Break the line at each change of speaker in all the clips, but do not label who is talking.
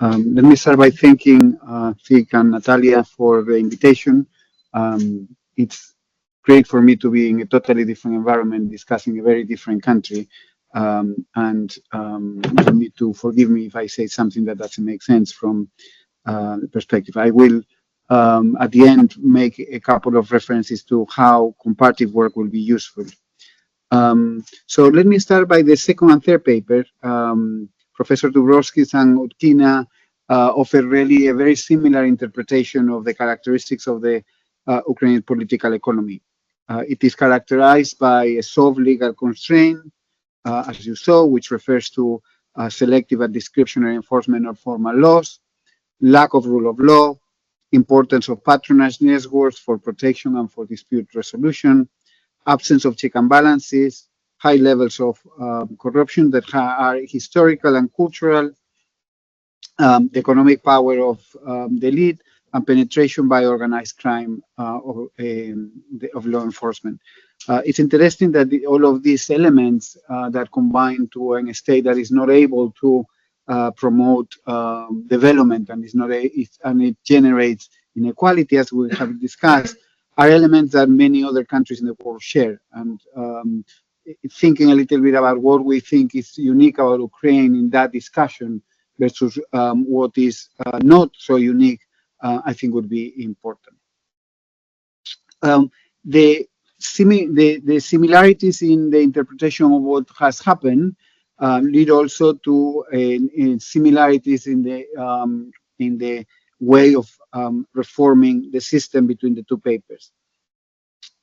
Let me start by thanking Fik and Natalia for the invitation. It's great for me to be in a totally different environment, discussing a very different country. You need to forgive me if I say something that doesn't make sense from the perspective. I will, at the end, make a couple of references to how comparative work will be useful. So let me start by the second and third paper. Professor Dubrovskis and Utkina offer really a very similar interpretation of the characteristics of the Ukrainian political economy. It is characterized by a soft legal constraint, as you saw, which refers to selective and discretionary enforcement of formal laws, lack of rule of law, importance of patronage networks for protection and for dispute resolution, absence of check and balances, high levels of corruption that are historical and cultural, the economic power of the elite, and penetration by organized crime of law enforcement. It's interesting that all of these elements that combine to a state that is not able to promote development and it generates inequality, as we have discussed, are elements that many other countries in the world share. And thinking a little bit about what we think is unique about Ukraine in that discussion versus what is not so unique, I think would be important. The similarities in the interpretation of what has happened lead also to similarities in the way of reforming the system between the two papers.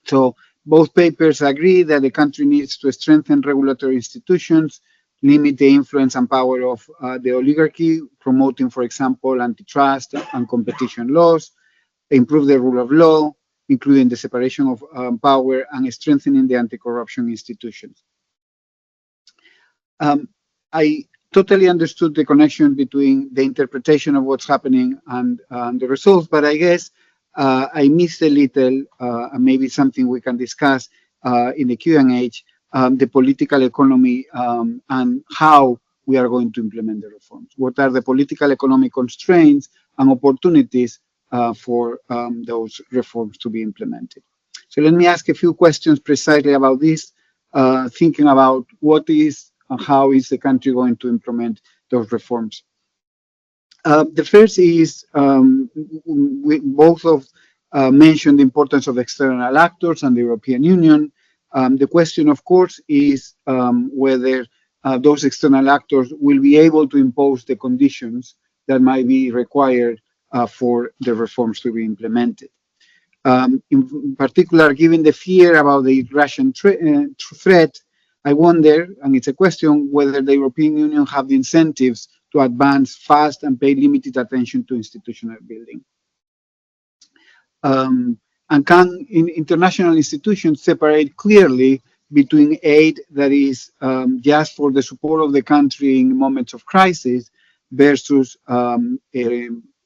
So both papers agree that the country needs to strengthen regulatory institutions, limit the influence and power of the oligarchy, promoting, for example, antitrust and competition laws, improve the rule of law, including the separation of power and strengthening the anti-corruption institutions. I totally understood the connection between the interpretation of what's happening and the results, but I guess I missed a little, and maybe something we can discuss in the Q&A, the political economy and how we are going to implement the reforms. What are the political economic constraints and opportunities for those reforms to be implemented? So let me ask a few questions precisely about this, thinking about what is and how is the country going to implement those reforms. The first is, we both of mentioned the importance of external actors and the European Union. The question, of course, is whether those external actors will be able to impose the conditions that might be required for the reforms to be implemented. In particular, given the fear about the Russian threat, I wonder, and it's a question, whether the European Union have the incentives to advance fast and pay limited attention to institutional building. And can international institutions separate clearly between aid that is just for the support of the country in moments of crisis versus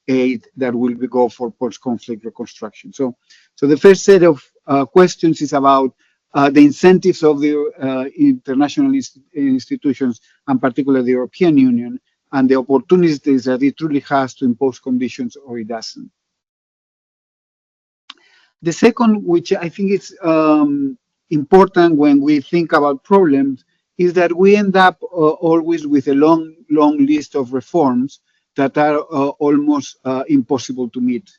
aid that will go for post-conflict reconstruction? So the first set of questions is about the incentives of the international institutions, and particularly the European Union, and the opportunities that it truly has to impose conditions or it doesn't. The second, which I think is important when we think about problems, is that we end up always with a long list of reforms that are almost impossible to meet.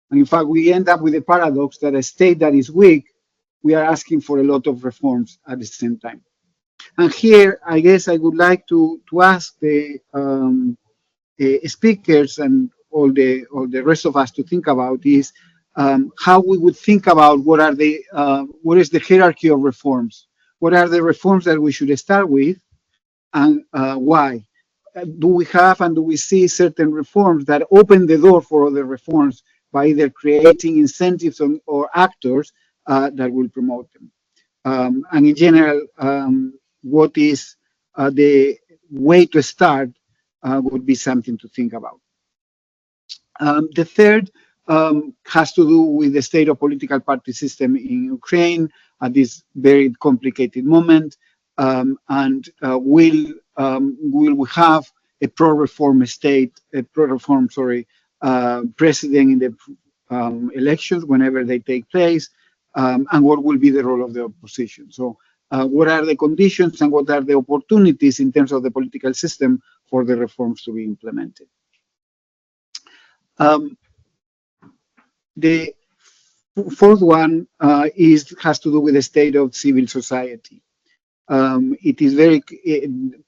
And in fact, we end up with a paradox that a state that is weak, we are asking for a lot of reforms at the same time. And here, I guess I would like to ask the speakers and all the rest of us to think about is how we would think about what is the hierarchy of reforms? What are the reforms that we should start with, and why? Do we have and do we see certain reforms that open the door for other reforms by either creating incentives or actors that will promote them? And in general, what is the way to start would be something to think about. The third has to do with the state of political party system in Ukraine at this very complicated moment, and will we have a pro-reform state, a pro-reform, president in the elections whenever they take place, and what will be the role of the opposition. So what are the conditions and what are the opportunities in terms of the political system for the reforms to be implemented? The fourth one has to do with the state of civil society. It is very,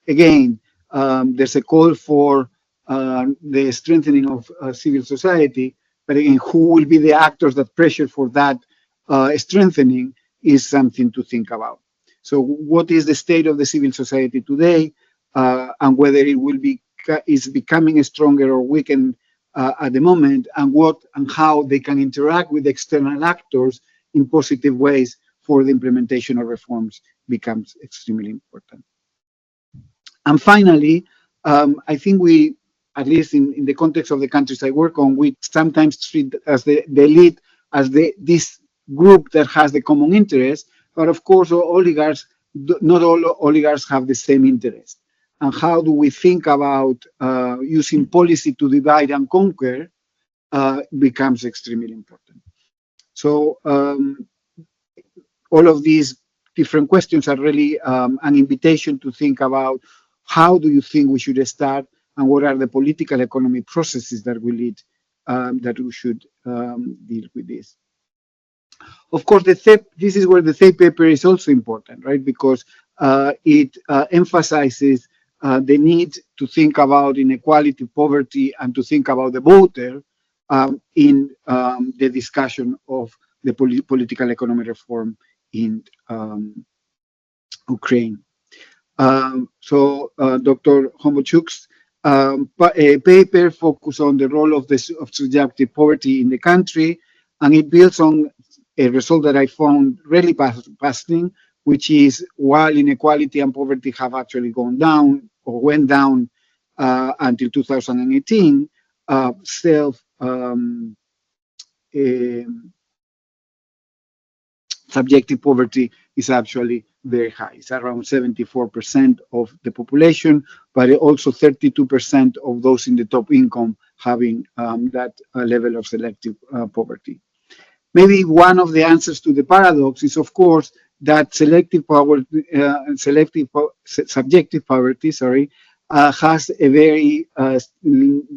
again, there's a call for the strengthening of civil society, but again, who will be the actors that pressure for that strengthening is something to think about. So what is the state of the civil society today, and whether it will be is becoming stronger or weakened at the moment, and what and how they can interact with external actors in positive ways for the implementation of reforms becomes extremely important. And finally, I think we, at least in the context of the countries I work on, we sometimes treat as the elite as this group that has the common interest, but of course, oligarchs, not all oligarchs have the same interest. And how do we think about using policy to divide and conquer becomes extremely important. So all of these different questions are really an invitation to think about how do you think we should start and what are the political economy processes that will lead that we should deal with this. Of course, this is where the third paper is also important, right? Because it emphasizes the need to think about inequality, poverty, and to think about the voter in the discussion of the political economy reform in Ukraine. So Dr. Homochuk's paper focused on the role of subjective poverty in the country, and it builds on a result that I found really puzzling, which is while inequality and poverty have actually gone down or went down until 2018, subjective poverty is actually very high. It's around 74% of the population, but also 32% of those in the top income having that level of selective poverty. Maybe one of the answers to the paradox is, of course, that subjective poverty, has a very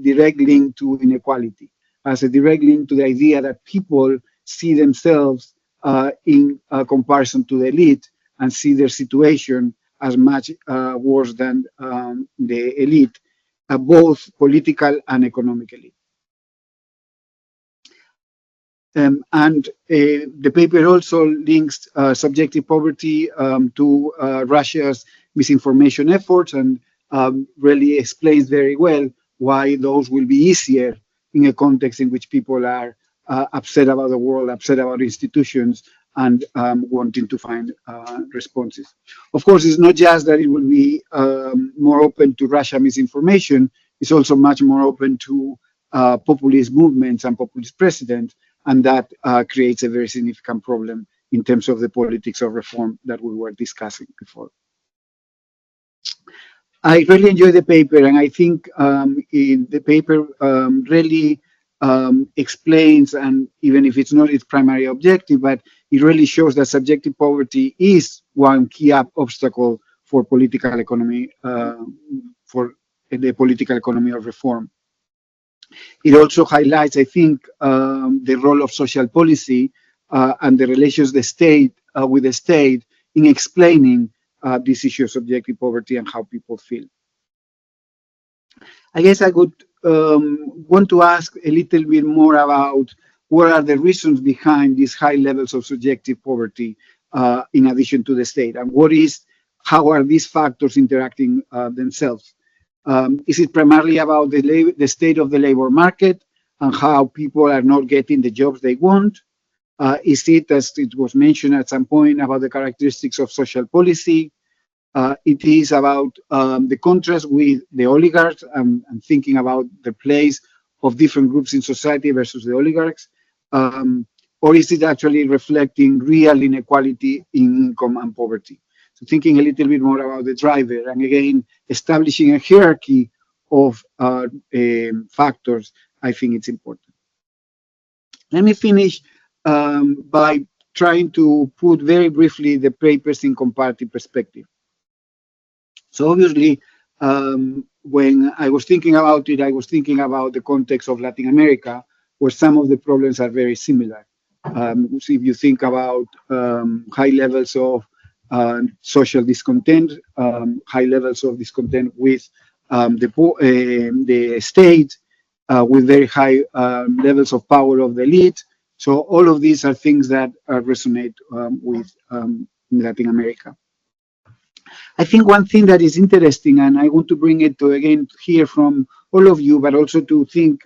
direct link to inequality, has a direct link to the idea that people see themselves in comparison to the elite and see their situation as much worse than the elite, both political and economically. And the paper also links subjective poverty to Russia's misinformation efforts and really explains very well why those will be easier in a context in which people are upset about the world, upset about institutions, and wanting to find responses. Of course, it's not just that it will be more open to Russia misinformation, it's also much more open to populist movements and populist presidents, and that creates a very significant problem in terms of the politics of reform that we were discussing before. I really enjoy the paper, and I think the paper really explains, and even if it's not its primary objective, but it really shows that subjective poverty is one key obstacle for political economy, for the political economy of reform. It also highlights, I think, the role of social policy and the relations the state with the state in explaining this issue of subjective poverty and how people feel. I guess I would want to ask a little bit more about what are the reasons behind these high levels of subjective poverty in addition to the state, and how are these factors interacting themselves? Is it primarily about the state of the labor market and how people are not getting the jobs they want? Is it, as it was mentioned at some point, about the characteristics of social policy? It is about the contrast with the oligarchs and thinking about the place of different groups in society versus the oligarchs? Or is it actually reflecting real inequality in income and poverty? So thinking a little bit more about the driver, and again, establishing a hierarchy of factors, I think it's important. Let me finish by trying to put very briefly the papers in comparative perspective. So obviously, when I was thinking about it, I was thinking about the context of Latin America, where some of the problems are very similar. So if you think about high levels of social discontent, high levels of discontent with the state, with very high levels of power of the elite. So all of these are things that resonate with Latin America. I think one thing that is interesting, and I want to bring it to again hear from all of you, but also to think,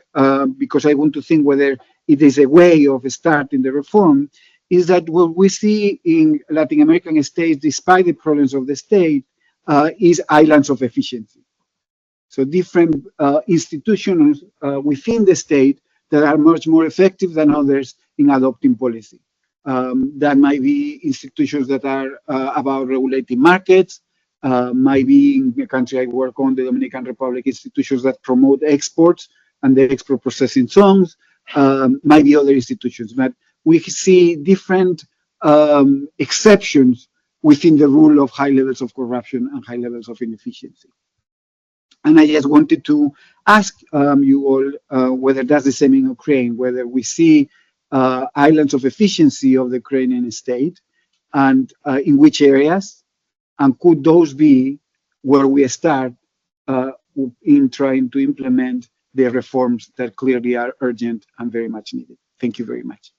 because I want to think whether it is a way of starting the reform, is that what we see in Latin American states, despite the problems of the state, is islands of efficiency. So different institutions within the state that are much more effective than others in adopting policy. That might be institutions that are about regulating markets, might be in the country I work on, the Dominican Republic, institutions that promote exports and the export processing zones, might be other institutions. But we see different exceptions within the rule of high levels of corruption and high levels of inefficiency. And I just wanted to ask you all whether that's the same in Ukraine, whether we see islands of efficiency of the Ukrainian state, and in which areas, and could those be where we start in trying to implement the reforms that clearly are urgent and very much needed. Thank you very much.